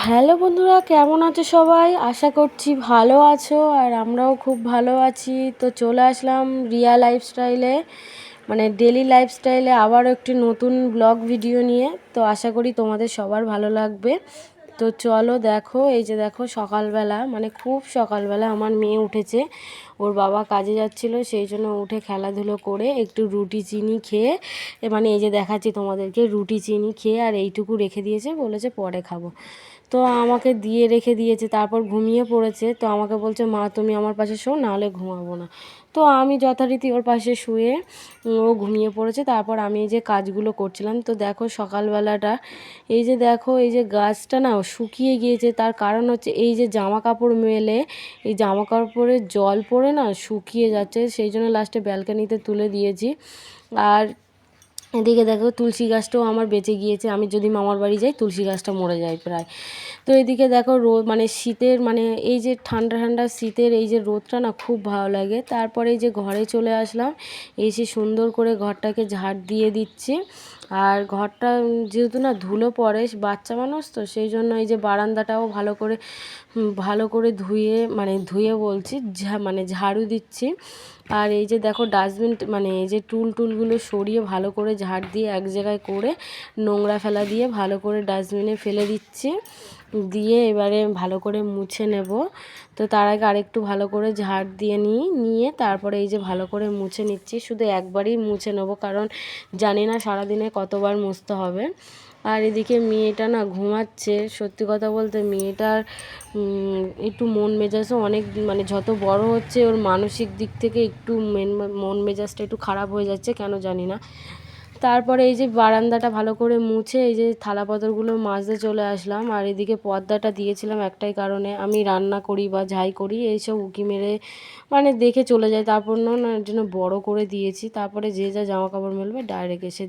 Hello বন্ধুরা, কেমন আছো সবাই? আশা করছি ভালো আছো আর আমরাও খুব ভালো আছি। তো চলে আসলাম রিয়া লাইফস্টাইলে, মানে ডেলি লাইফস্টাইলে আবারও একটি নতুন ব্লগ ভিডিও নিয়ে। তো আশা করি তোমাদের সবার ভালো লাগবে। তো চলো দেখো, এই যে দেখো সকালবেলা, মানে খুব সকালবেলা আমার মেয়ে উঠেছে। ওর বাবা কাজে যাচ্ছিলো, সেই জন্য উঠে খেলাধুলো করে একটু রুটি চিনি খেয়ে, মানে এই যে দেখাচ্ছি তোমাদেরকে, রুটি চিনি খেয়ে আর এইটুকু রেখে দিয়েছে, বলেছে পরে খাবো। তো আমাকে দিয়ে রেখে দিয়েছে, তারপর ঘুমিয়ে পড়েছে। তো আমাকে বলছে, মা তুমি আমার পাশে শো, নাহলে ঘুমাবো না। তো আমি যথারীতি ওর পাশে শুয়ে ও ঘুমিয়ে পড়েছে। তারপর আমি এই যে কাজগুলো করছিলাম। তো দেখো সকালবেলাটা, এই যে দেখো এই যে গাছটা না শুকিয়ে গিয়েছে। তার কারণ হচ্ছে এই যে জামা কাপড় মেলে, এই জামা কাপড়ে জল পড়ে না শুকিয়ে যাচ্ছে, সেই জন্য লাস্টে ব্যালকানিতে তুলে দিয়েছি। আর এদিকে দেখো তুলসী গাছটাও আমার বেঁচে গিয়েছে। আমি যদি মামার বাড়ি যাই তুলসী গাছটা মরে যায় প্রায়। তো এদিকে দেখো রোদ, মানে শীতের, মানে এই যে ঠান্ডা ঠান্ডা শীতের এই যে রোদটা না খুব ভালো লাগে। তারপরে এই যে ঘরে চলে আসলাম, এসে সুন্দর করে ঘরটাকে ঝাড় দিয়ে দিচ্ছি। আর ঘরটা যেহেতু না ধুলো পড়ে, বাচ্চা মানুষ তো সেই জন্য এই যে বারান্দাটাও ভালো করে ধুয়ে, মানে ধুয়ে বলছি, মানে ঝাড়ু দিচ্ছি। আর এই যে দেখো ডাস্টবিন, মানে এই যে টুলগুলো সরিয়ে ভালো করে ঝাড় দিয়ে এক জায়গায় করে নোংরা ফেলা দিয়ে ভালো করে ডাস্টবিনে ফেলে দিচ্ছি। দিয়ে এবারে ভালো করে মুছে নেব। তো তার আগে আরেকটু ভালো করে ঝাড় দিয়ে নিয়ে তারপরে এই যে ভালো করে মুছে নিচ্ছি। শুধু একবারই মুছে নেব, কারণ জানি না সারাদিনে কতবার মুছতে হবে। আর এদিকে মেয়েটা না ঘুমাচ্ছে। সত্যি কথা বলতে মেয়েটার একটু মন মেজাজও অনেক, মানে যত বড় হচ্ছে ওর মানসিক দিক থেকে একটু মন মেজাজটা একটু খারাপ হয়ে যাচ্ছে, কেন জানি না। তারপরে এই যে বারান্দাটা ভালো করে মুছে এই যে থালা পাথরগুলো মাজতে চলে আসলাম। আর এদিকে পর্দাটা দিয়েছিলাম একটাই কারণে, আমি রান্না করি বা যাই করি এইসব উঁকি মেরে মানে দেখে চলে যায়, তারপর না এর জন্য বড় করে দিয়েছি। তারপরে যে যা জামা কাপড় মেলবে ডাইরেক্ট এসে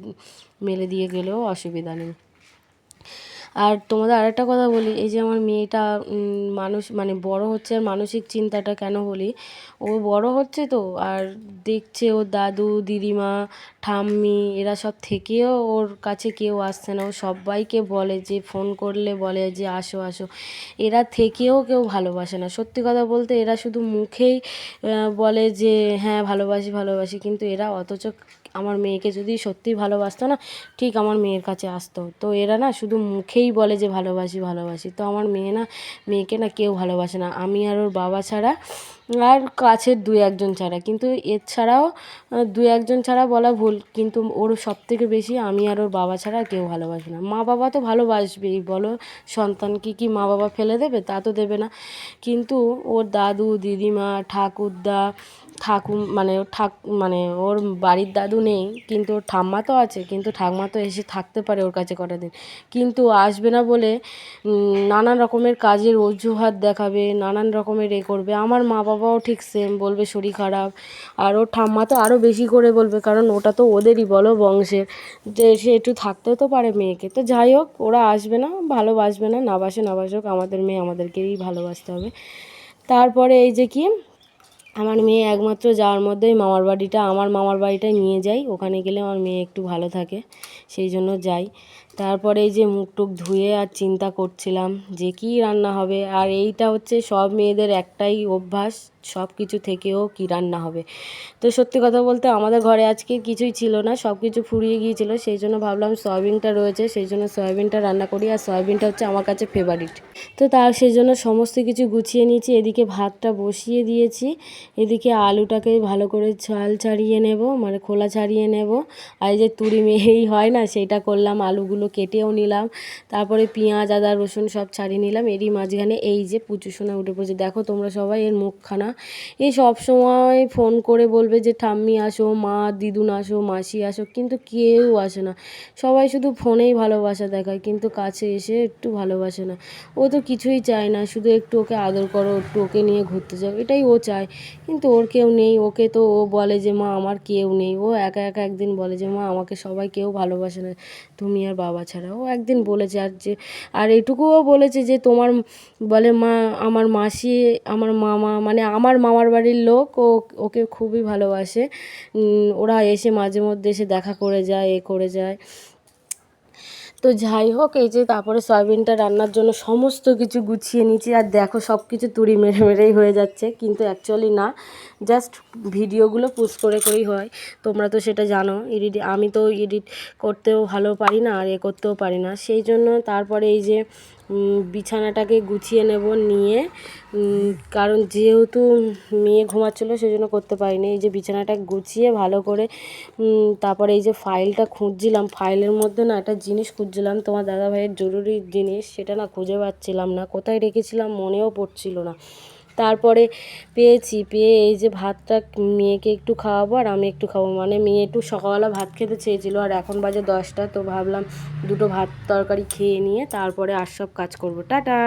মেলে দিয়ে গেলেও অসুবিধা নেই। আর তোমাদের আরেকটা কথা বলি, এই যে আমার মেয়েটা মানুষ, মানে বড় হচ্ছে, আর মানসিক চিন্তাটা কেন বলি, ও বড় হচ্ছে তো, আর দেখছে ওর দাদু দিদিমা ঠাম্মি এরা সব থেকেও ওর কাছে কেউ আসছে না। ও সবাইকে বলে যে, ফোন করলে বলে যে আসো আসো, এরা থেকেও কেউ ভালোবাসে না। সত্যি কথা বলতে এরা শুধু মুখেই বলে যে হ্যাঁ ভালোবাসি ভালোবাসি, কিন্তু এরা অথচ আমার মেয়েকে যদি সত্যিই ভালোবাসতো না, ঠিক আমার মেয়ের কাছে আসতো। তো এরা না শুধু মুখেই বলে যে ভালোবাসি ভালোবাসি। তো আমার মেয়েকে না কেউ ভালোবাসে না, আমি আর ওর বাবা ছাড়া, আর কাছের দু একজন ছাড়া। কিন্তু এছাড়াও দু একজন ছাড়া বলা ভুল, কিন্তু ওর সবথেকে বেশি আমি আর ওর বাবা ছাড়া কেউ ভালোবাসে না। মা বাবা তো ভালোবাসবেই, বলো সন্তানকে কি মা বাবা ফেলে দেবে? তা তো দেবে না। কিন্তু ওর দাদু দিদিমা ঠাকুরদা মানে মানে ওর বাড়ির দাদু নেই, কিন্তু ওর ঠাম্মা তো আছে, কিন্তু ঠাম্মা তো এসে থাকতে পারে ওর কাছে কটা দিন, কিন্তু আসবে না বলে নানান রকমের কাজের অজুহাত দেখাবে, নানান রকমের করবে। আমার মা বাবাও ঠিক সেম, বলবে শরীর খারাপ। আর ওর ঠাম্মা তো আরও বেশি করে বলবে, কারণ ওটা তো ওদেরই বলো বংশের, যে সে একটু থাকতেও তো পারে মেয়েকে। তো যাই হোক, ওরা আসবে না, ভালোবাসবে না, না বাসে না বাসুক, আমাদের মেয়ে আমাদেরকেই ভালোবাসতে হবে। তারপরে এই যে কি, আমার মেয়ে একমাত্র যাওয়ার মধ্যেই আমার মামার বাড়িটায় নিয়ে যাই, ওখানে গেলে আমার মেয়ে একটু ভালো থাকে, সেই জন্য যাই। তারপরে এই যে মুখ টুক ধুয়ে আর চিন্তা করছিলাম যে কী রান্না হবে। আর এইটা হচ্ছে সব মেয়েদের একটাই অভ্যাস, সব কিছু থেকেও কী রান্না হবে। তো সত্যি কথা বলতে আমাদের ঘরে আজকে কিছুই ছিল না, সব কিছু ফুরিয়ে গিয়েছিলো, সেই জন্য ভাবলাম সয়াবিনটা রয়েছে, সেই জন্য সয়াবিনটা রান্না করি। আর সয়াবিনটা হচ্ছে আমার কাছে ফেভারিট। তো তার সেই জন্য সমস্ত কিছু গুছিয়ে নিয়েছি। এদিকে ভাতটা বসিয়ে দিয়েছি, এদিকে আলুটাকে ভালো করে ছাল ছাড়িয়ে নেব, মানে খোলা ছাড়িয়ে নেব। আর এই যে তুরি মেয়েই হয় না, সেইটা করলাম, আলুগুলো কেটেও নিলাম। তারপরে পেঁয়াজ আদা রসুন সব ছাড়িয়ে নিলাম। এরই মাঝখানে এই যে পুচুসোনা উঠে পড়েছে, দেখো তোমরা সবাই এর মুখখানা। এই সব সময় ফোন করে বলবে যে ঠাম্মি আসো, মা দিদুন আসো, মাসি আসো, কিন্তু কেউ আসে না। সবাই শুধু ফোনেই ভালোবাসা দেখায়, কিন্তু কাছে এসে একটু ভালোবাসে না। ও তো কিছুই চায় না, শুধু একটু ওকে আদর করো, একটু ওকে নিয়ে ঘুরতে যাও, এটাই ও চায়। কিন্তু ওর কেউ নেই, ওকে তো ও বলে যে মা আমার কেউ নেই। ও একা একা একদিন বলে যে মা আমাকে সবাই কেউ ভালোবাসে না, তুমি আর বাবা ছাড়া। ও একদিন বলেছে, আর এটুকুও বলেছে যে তোমার, বলে মা আমার মাসি, আমার মামা, মানে আমার মামার বাড়ির লোক ওকে খুবই ভালোবাসে। ওরা এসে মাঝে মধ্যে এসে দেখা করে যায়, করে যায়। তো যাই হোক, এই যে তারপরে সয়াবিনটা রান্নার জন্য সমস্ত কিছু গুছিয়ে নিয়েছি। আর দেখো সব কিছু তুড়ি মেরে মেরেই হয়ে যাচ্ছে, কিন্তু অ্যাকচুয়ালি না, জাস্ট ভিডিওগুলো পোস্ট করেই হয়। তোমরা তো সেটা জানো। আমি তো এডিট করতেও ভালো পারি না, আর করতেও পারি না। সেই জন্য তারপরে এই যে বিছানাটাকে গুছিয়ে নেব, নিয়ে কারণ যেহেতু মেয়ে ঘুমাচ্ছিলো সেই জন্য করতে পারিনি। এই যে বিছানাটা গুছিয়ে ভালো করে তারপরে এই যে ফাইলটা খুঁজছিলাম, ফাইলের মধ্যে না একটা জিনিস খুঁজছিলাম, তোমার দাদাভাইয়ের জরুরি জিনিস, সেটা না খুঁজে পাচ্ছিলাম না, কোথায় রেখেছিলাম মনেও পড়ছিল না। তারপরে পেয়ে এই যে ভাতটা মেয়েকে একটু খাওয়াবো আর আমি একটু খাবো, মানে মেয়ে একটু সকালবেলা ভাত খেতে চেয়েছিলো, আর এখন বাজে 10টা, তো ভাবলাম দুটো ভাত তরকারি খেয়ে নিয়ে তারপরে আর সব কাজ করবো। টাটা।